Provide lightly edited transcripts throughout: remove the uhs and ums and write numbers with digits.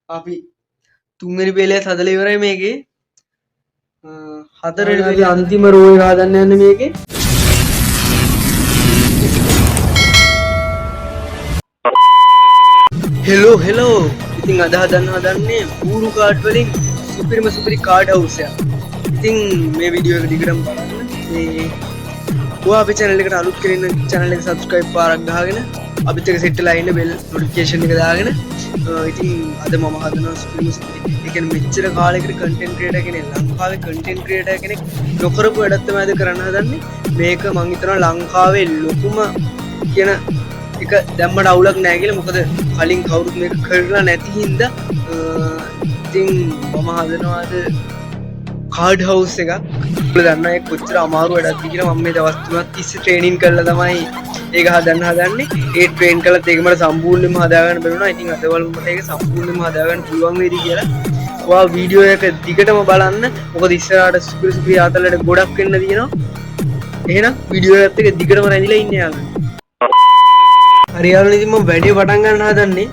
අපි තුන්වෙනි පෙළේ හදලා ඉවරයි මේකේ. හතරවෙනි පෙළේ අන්තිම රෝ එක හදන්න යන්නේ මේකේ. හෙලෝ ඉතින් අද හදන්නේ බූරු කාඩ් වලින් සුපිරි කාඩ් හවුස් එකක්. ඉතින් මේ වීඩියෝ එක දිගටම බලන්න. මේ ඔයා අපේ channel එකට අලුත් කෙනෙක් නම් channel එක subscribe පාරක් ගහගෙන අපිත් එක්ක set වෙලා ඉන්න bell notification එක දාගෙන ඉතින් අද මම හදනවා සුපිරි ඒ කියන්නේ මෙච්චර කාලයකට content creator කෙනෙක් ලංකාවේ content creator කෙනෙක් නොකරපු වැඩක් තමයි අද කරන්න හදන්නේ. මේක මං හිතනවා ලංකාවේ ලොකුම කියන එක දැම්මට අවුලක් නැහැ කියලා. මොකද කලින් කවුරුත් මේක කරලා නැති හින්දා ඉතින් මම හදනවා අද කාඩ් හවුස් එකක්. ඔයාලා දන්නා ඒක කොච්චර අමාරු වැඩක්ද කියලා. මම මේ දවස් 3ක් තිස්සේ ට්‍රේනින් කරලා තමයි ඒක හදන්න හදන්නේ. ඒ ට්‍රේන් කළත් ඒක මට සම්පූර්ණයෙන්ම හදාගන්න බැරි වුණා. ඉතින් අද බලමු මට ඒක සම්පූර්ණයෙන්ම හදාගන්න පුළුවන් වේවි කියලා. ඔයා වීඩියෝ එක දිගටම බලන්න. මොකද ඉස්සරහට සුපිරි ආතලට ගොඩක් වෙන්න තියෙනවා. එහෙනම් වීඩියෝ එකත් එක්ක දිගටම රැඳිලා ඉන්න යාළුවෝ. හරි යාළුවෝ ඉතින් මම වැඩේ පටන් ගන්න හදන්නේ.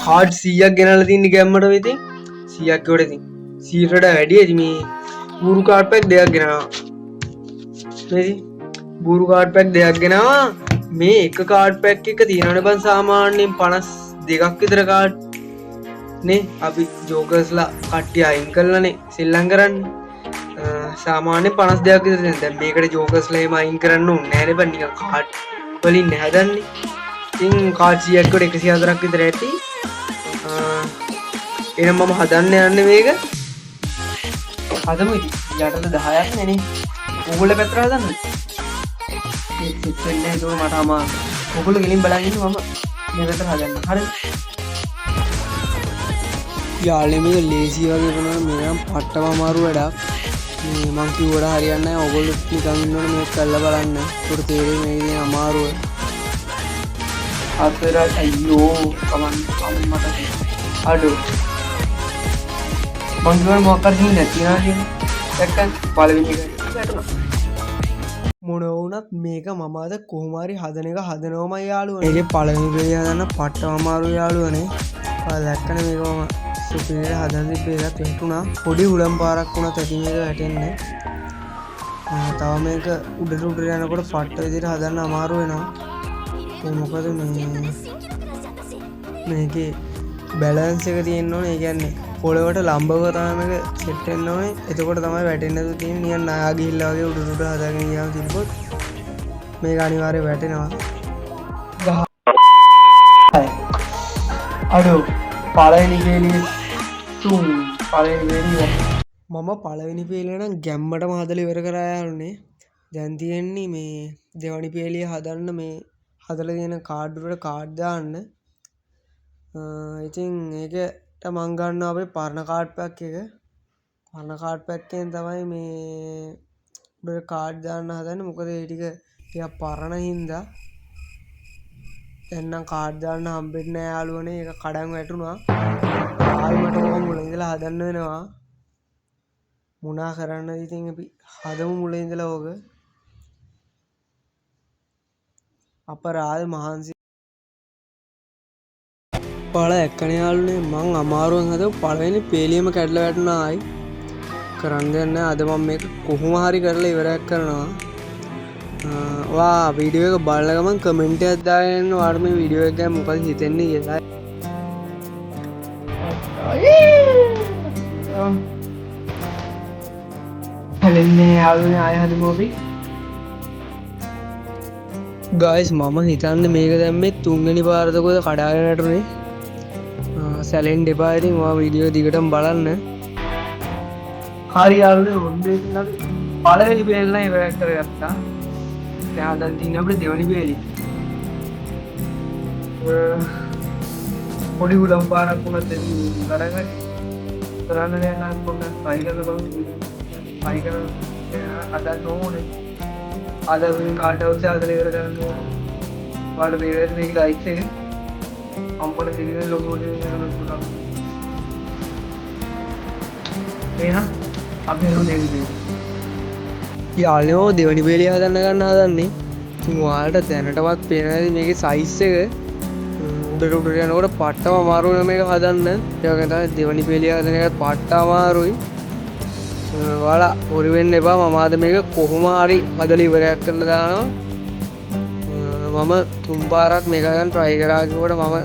කාඩ් 100ක් ගෙනල්ලා තින්නේ ගැම්මට ඉතින් 100ක් කොට ඉතින් 100ට වැඩි ඇති මේ බූරු කාඩ් පැක් දෙකක් ගෙනාවා. මේ බූරු කාඩ් පැක් දෙකක් ගෙනාවා. මේ එක කාඩ් පැක් එක තියෙනවනේ බං සාමාන්‍යයෙන් 52ක් විතර කාඩ් නේ. අපි ජෝකර්ස්ලා කට්ටිය අයින් කළානේ සෙල්ලම් කරන්නේ. සාමාන්‍යයෙන් 52ක් විතර තියෙනවා. දැන් මේකට ජෝකර්ස්ලා එහෙම අයින් කරන්න ඕනේ නැහැ නේ බං. නිකන් කාඩ් වලින් නේ හදන්නේ. ඉතින් කාඩ් 100ක් කොට 104ක් විතර ඇති. එහෙනම් මම හදන්න යන්නේ මේක. හදමු ඉතින්. යටට 10ක් නේ. ඕගොල්ලෝ පැත්තට හදන්න. ඒක සෙට් වෙන්නේ නැහැ ඒක මට අමාරුයි. ඕගොල්ලෝ ගෙලින් බලන් ඉන්න මම මේ පැත්තට හදන්න. හරිද? යාළුවෝ මේක ලේසි වගේ කරනවා. මේකම පට්ටම අමාරු වැඩක්. මේ මං කිව්වට හරියන්නේ නැහැ. ඕගොල්ලෝ නිකන් ඉන්නවනේ මේක කරලා බලන්න. උඩ තේරෙන්නේ මේක තියෙන අමාරුව. අතර අයියෝ කමන්න මට අඩෝ මං කියවන මොකක් හරි නැති නා කියන්නේ දැක්කන් පළවෙනි එක වැටුණා. මොන වුණත් මේක මම අද කොහොම හරි හදන එක හදනවමයි යාළුවනේ. ඒකේ පළවෙනි පෙළේ හදන්න පට්ටම අමාරු යාළුවනේ. ඔයා දැක්කනේ මේක මම සුපිරියට හදන්න ඉපේකට වැටුණා. පොඩි හුලම් පාරක් වුණත් ඇති මේක වැටෙන්නේ. තව මේක උඩට යනකොට ෆට්ට විදිහට හදන්න අමාරු වෙනවා. ඒ මොකද මේකේ බැලන්ස් එක තියෙන්න ඕනේ. ඒ කියන්නේ පොළවට ලම්බව තමයි මේක සෙට් වෙන්න ඕනේ. එතකොට තමයි වැටෙන්නේ නැතු තියෙන්නේ. නිකන් නායා ගිහිල්ලා වගේ උඩට හදාගෙන ගියාම තිබ්බොත් මේක අනිවාර්යයෙන් වැටෙනවා. අඩෝ පළවෙනි පෙළේ මම පළවෙනි පෙළේ නම් ගැම්මටම හදලා ඉවර කරා යාළුවනේ. දැන් තියෙන්නේ මේ දෙවනි පෙළේ හදන්න මේ හදලා තියෙන කාඩ් වලට කාඩ් දාන්න. ඉතින් ඒකට මං ගන්නවා අපේ පරණ කාඩ් පැක් එක. පරණ කාඩ් පැක් එකෙන් තමයි මේ උඩට කාඩ් දාන්න හදන්නේ. මොකද ඒ ටික ටිකක් පරණ හින්දා දැන් නම් කාඩ් දාන්න හම්බෙන්නේ නැහැ යාළුවනේ. ඒක කඩන් වැටුණා. ආයි මට ඕක මුල ඉඳලා හදන්න වෙනවා. මොනා කරන්නද ඉතින් අපි හදමු මුල ඉඳලා ඕක. අපරාධ මහන්සි පාල එක්කනේ යාළුවනේ. මං අමාරුවෙන් හදපු පළවෙනි පේලියම කැඩලා වැටුණා. ආයි කරන්න දෙයක් නැහැ. අද මම මේක කොහොම හරි කරලා ඉවරයක් කරනවා. වා වීඩියෝ එක බලන ගමන් කමෙන්ට් එකක් දාගෙන ඔයාලට මේ වීඩියෝ එක ගැන මොකද හිතෙන්නේ කියලා. හැලෙන්නේ යාළුවනේ ආය හදමු අපි. ගයිස් මම හිතන්නේ මේක දැන් මේ තුන්වෙනි පාරතකොද කඩාගෙන වැටුනේ. සැලෙන්න එපා. ඉතින් ඔයා වීඩියෝ දිගටම බලන්න. හරි යාළුවනේ ඔන්නේ ඉතින් අපි පළවෙනි පේල් නම් ඉවර කරගත්තා. දැන් දැන් තියෙන්නේ අපේ දෙවෙනි පේලි. පොඩි උඩම් පාරක් වුණත් දැන් කරගෙන කරන්න නෑ නම් පොඩ්ඩක් try කරලා බලමු. try කරලා අද නෝනේ අද මේ කාඩ් හවුස් එක හදලා ඉවර කරන්න ඕන. ඔයාලා මේ වේද මේක ලයික් එක අම්පල දිනේ ලොගෝ එක කරන්න පුළුවන්. එහෙනම් අපි හරි දෙන්නේ. යාළුවෝ දෙවනි පෙළිය හදන්න ගන්න හදන්නේ. ඔයාලට දැනටවත් පේනවා ඇති මේකේ සයිස් එක උඩට යනකොට පට්ටම අමාරුයි මේක හදන්න. ඒ වගේම තමයි දෙවනි පෙළිය හදන එකත් පට්ට අමාරුයි. ඔයාලා හොරි වෙන්න එපා. මම අද මේක කොහොම හරි හදලා ඉවරයක් කරලා දානවා. මම තුන් පාරක් මේක ගන්න try කරා කිව්වට මම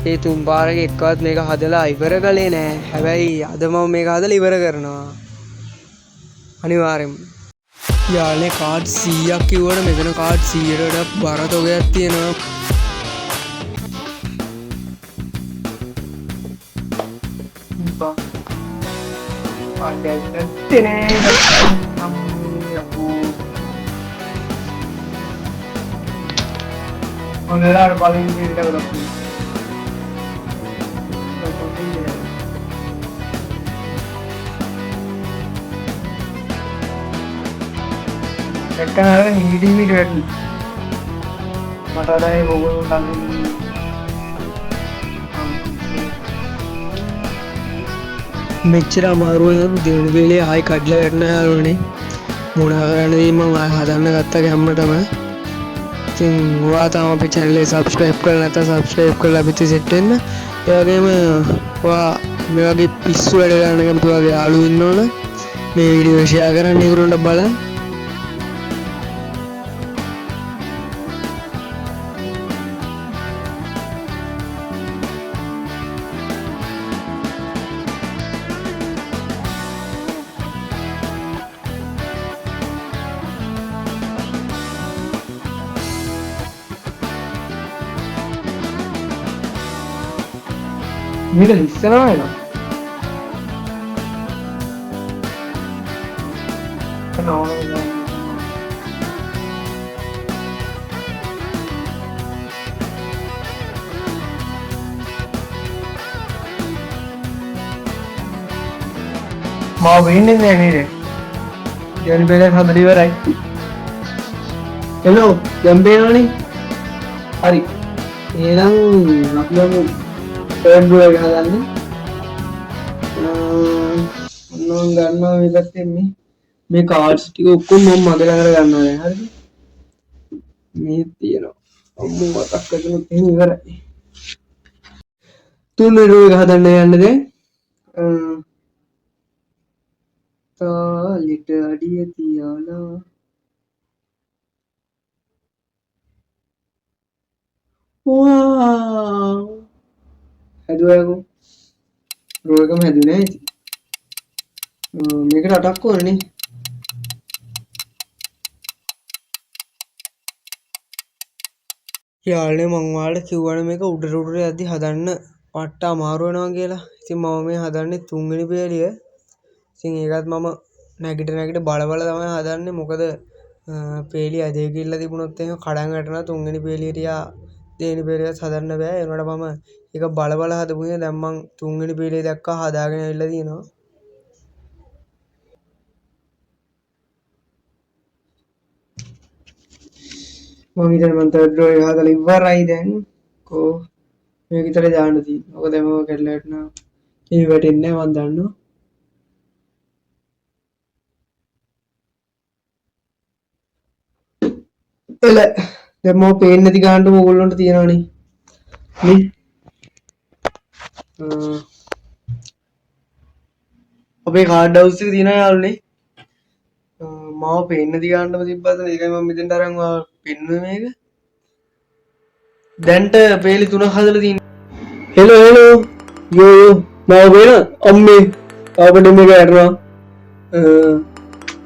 ඒ තුන් පාරක එක්කවත් මේක හදලා ඉවර කළේ නෑ. හැබැයි අද මම මේක හදලා ඉවර කරනවා අනිවාර්යෙන්ම. යාළුවනේ කාඩ් 100ක් කිව්වට මෙතන කාඩ් 100ට වඩා බර තොගයක් තියෙනවා. ඔන්නලාට බලන්න දෙන්න ගොඩක් එක්කන අර හිඩිමිට වැටි මට අදයි ඕගොල්ලෝ ළඟින් මෙච්චර අමාරුවෙන් දෙවන වෙලේ ආයි කඩලා වැටෙන යාළුවනේ මොනා කරන්නද මම ආයි හදන්න ගත්තා ගැම්මටම. ඉතින් ඔයා තාම අපේ channel එක subscribe කරලා නැත්නම් subscribe කරලා අපිට set වෙන්න. ඒ වගේම ඔයා මේ වගේ පිස්සු වැඩ කරන කැමති වගේ යාළුවෝ ඉන්නවනේ මේ වීඩියෝ share කරන්න ඒගොල්ලන්ට බලන්න. මේක ඉස්සරහම එනවා. මාව වෙන්නේ නැහැ නේද? දැන් බෙලක් හදලා ඉවරයි. එළෝ දැන් බේනවනේ. හරි. එහෙනම් අපි යමු third row එක හදන්න. මොනවා ගන්නවා මේ පැත්තේ මේ cards ටික ඔක්කොම මම මගේ ළඟට ගන්නවා දැන් හරිද? මේ තියෙනවා. අම්මෝ මතක් කරගන්න එහෙම ඉවරයි. තුන්වෙනි row එක හදන්න යන්න දැන්. තාලිට අඩිය තියාලා wow හැදුවයකෝ රෝ එකම හැදුනේ ඉතින් මේකට 8ක් ඕනේ නේ. යාළුවනේ මං ඔයාලට කිව්වනේ මේක උඩට යද්දි හදන්න පට්ට අමාරු වෙනවා කියලා. ඉතින් මම මේ හදන්නේ තුන්වෙනි පෙළිය. ඉතින් ඒකත් මම නැගිට බල තමයි හදන්නේ. මොකද පෙළිය අදේ කියලා තිබුණොත් එහෙම කඩන් වැටෙනවා. තුන්වෙනි පෙළියට යා දෙවෙනි පෙළියත් හදන්න බෑ. ඒ වුණාට මම ඒක බල හදපු නිසා දැන් මං තුන්වෙනි පෙළිය දක්වා හදාගෙන ඇවිල්ලා තියෙනවා. මම ඉතින් මම third row එක හදලා ඉවරයි දැන්. කෝ මේක විතරේ දාන්න තියෙන්නේ. ඔක දැන් මම කැඩලා වැටෙනවා. ඒ වැටෙන්නේ නැහැ මම දන්නවා. එල දැන් මම පේන්නේ නැති ගානට ඕගොල්ලන්ට තියනවනේ. නේ? අපේ කාඩ් හවුස් එක තියෙනවා යාළුවනේ. මාව පේන්නේ නැති ගානටම තිබ්බද ඒකයි මම මෙතෙන්ට අරන් ආව පෙන්නුවේ මේක. දැන්ට පේලි 3ක් හදලා තියෙනවා. හෙලෝ යෝ මාව වෙන අම්මේ තාපඩ මේක ඇරනවා.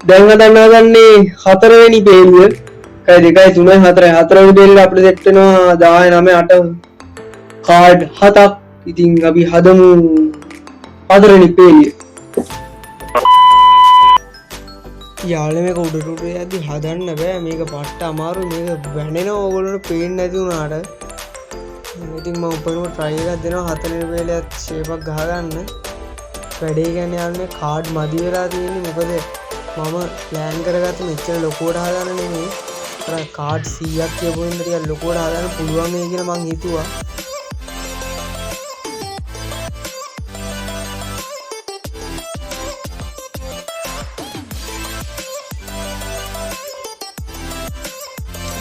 දැන් හදන්නේ 4 වෙනි පේලිය. 1 2 3 4 4 වෙනි පේලිය අපිට සෙට් වෙනවා 10 9 8 කාඩ් 7ක්. ඉතින් අපි හදමු 4 වෙනි පේලිය. යාළුවනේ මේක උඩට යද්දි හදන්න බෑ. මේක පට්ට අමාරුයි. මේක වැනෙනවා ඕගොල්ලන්ට පේන්නේ නැති වුණාට. ඉතින් මම උපරිම try එකක් දෙනවා 4 වෙනි පේලියත් shape එකක් ගහගන්න. වැඩේ කියන්නේ යාළුවනේ කාඩ් මදි වෙලා තියෙන්නේ. මොකද මම plan කරගත්ත මෙච්චර ලොකුවට හදන්න නෙමෙයි. අර කාඩ් 100ක් කියපු හින්දා ටිකක් ලොකුවට හදන්න පුළුවන් වෙයි කියලා මං හිතුවා.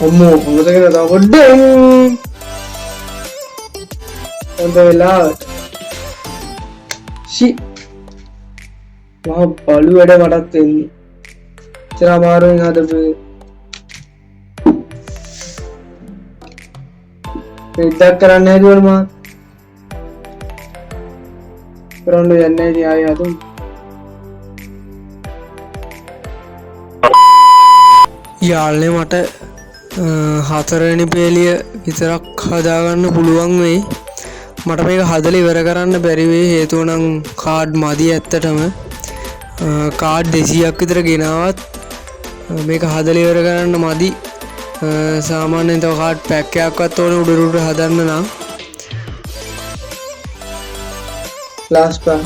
අම්මෝ මොකද කියලා පොඩ්ඩක් හොඳ වෙලාවට ෂි මම බලු වැඩ මටත් වෙන්නේ ඉතර අමාරුවෙන් හදපු පෙද්දක් කරන්න හැදුවනේ මම කරන්න යන්නේ නැහැ ආයෙ හදමු යාළුවනේ මට හතරවෙනි පේලිය විතරක් හදාගන්න පුළුවන් වෙයි මට මේක හදලා ඉවර කරන්න බැරි වෙයි හේතුව නම් කාඩ් මදි ඇත්තටම කාඩ් 200ක් විතර ගෙනාවත් මේක හදලා ඉවර කරන්න මදි සාමාන්‍යයෙන් තව කාඩ් පැක් එකක්වත් ඕනේ උඩට හදන්න නම් ලාස්ට් ප්ලෑන්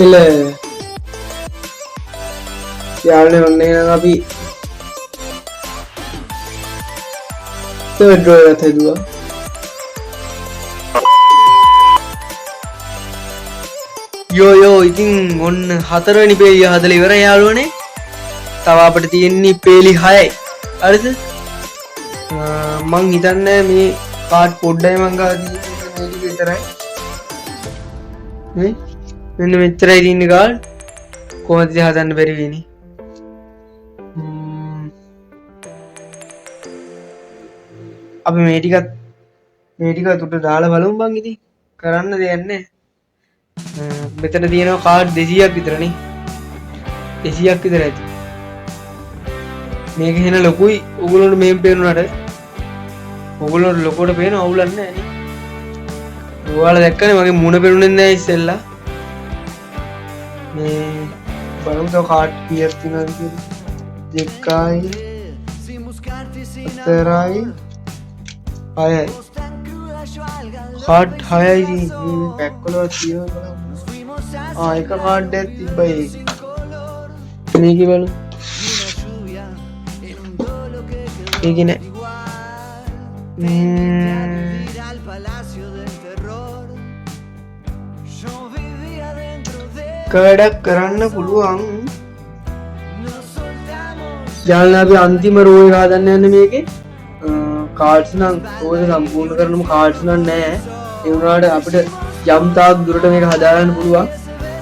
ඉල යාළුවනේ ඔන්න එහෙනම් අපි තර්ඩ් රෝ එකත් හදුවා යෝ ඉතින් ඔන්න හතරවෙනි පේලිය හදලා ඉවරයි යාළුවනේ තව අපිට තියෙන්නේ පේලි 6යි හරිද මං හිතන්නේ මේ කාඩ් පොඩ්ඩයි මං ගාව තියෙන්නේ මේක විතරයි නේ මෙන්න මෙච්චරයි තියෙන්නේ කාඩ් කොහොමද ඉතින් හදන්න බැරි වෙන්නේ අපි මේ ටිකත් උඩ දාලා බලමු බං ඉතින් කරන්න දෙයක් නැහැ මෙතන තියෙනවා කාඩ් 200ක් විතරනේ 200ක් විතර ඇති මේක එහෙන ලොකුයි ඔයගොල්ලන්ට මෙහෙම පේනුනට ඔයගොල්ලන්ට ලොකුවට පේන අවුලක් නැහැ නේ ඔයාලා දැක්කනේ මගේ මුණ පේනුනේ නැහැ ඉස්සෙල්ලා මේ බලමු තව කාඩ් කීයක් තියෙනවද කියලා 2යි 4යි 6යි කාඩ් 6යි තියෙන්නේ පැක් වල තියෙනවා එක කාඩ් එකක් තිබ්බයි මේකේ බලමු ඒකේ නෑ වැඩක් කරන්න පුළුවන් යාළුවනේ අපි අන්තිම රෝ එක හදන්න යන්නේ මේකේ කාඩ්ස් නම් රෝ එක සම්පූර්ණ කරනම කාඩ්ස් නම් නෑ ඒ වුණාට අපිට යම් තාක් දුරට මේක හදාගන්න පුළුවන්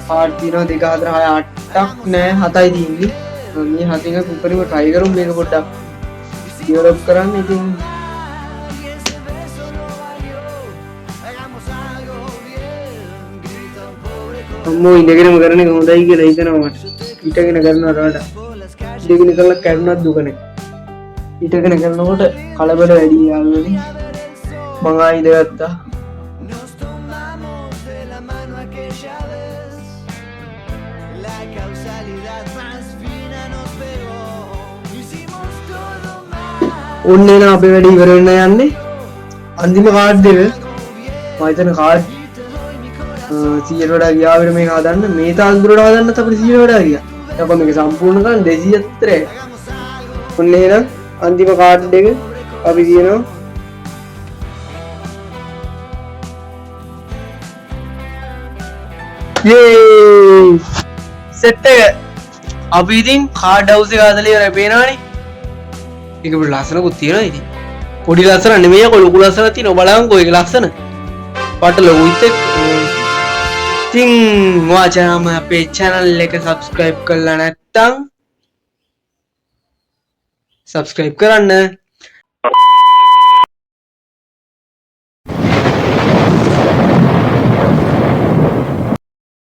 කාඩ් තියෙනවා 2 4 6 8ක් නෑ 7යි තියෙන්නේ මේ 7 එක උඩරිම try කරමු මේක පොඩ්ඩක් ඩෙවලොප් කරන්න ඉතින් අම්මෝ ඉඳගෙනම කරන එක හොඳයි කියලා හිතනවා මට ඊටගෙන කරනවා රාඩා ඉඳගෙන කරලා කැඩුණත් දුක නෑ ඊටගෙන කරනකොට කලබල වැඩි යාළුවනේ මං ආයෙ ඉඳගත්තා ඔන්න එන අපේ වැඩ ඉවර වෙන්න යන්නේ අන්තිම කාඩ් එක මම හිතන කාඩ් 100ට වඩා ගියා අපිට මේක හදන්න මේ තාල් දුරට හදන්නත් අපිට 100ට වඩා ගියා ඊට මේක සම්පූර්ණ කරන්න 200 විතරයි ඔන්න එහෙනම් අන්තිම කාඩ් එක අපි කියනවා යේ සෙට් එක අපි ඉතින් කාඩ් හවුස් එක හදලා ඉවරයි පේනවනේ ඒක පොඩි ලස්සනකුත් තියෙනවා ඉතින් පොඩි ලස්සන නෙමෙයි අක ලොකු ලස්සනක් තියෙනවා බලන්නකෝ ඒක ලස්සන පාට ලොකුත් එක්ක ඉතින් වාචාම අපේ channel එක subscribe කරලා නැත්නම් subscribe කරන්න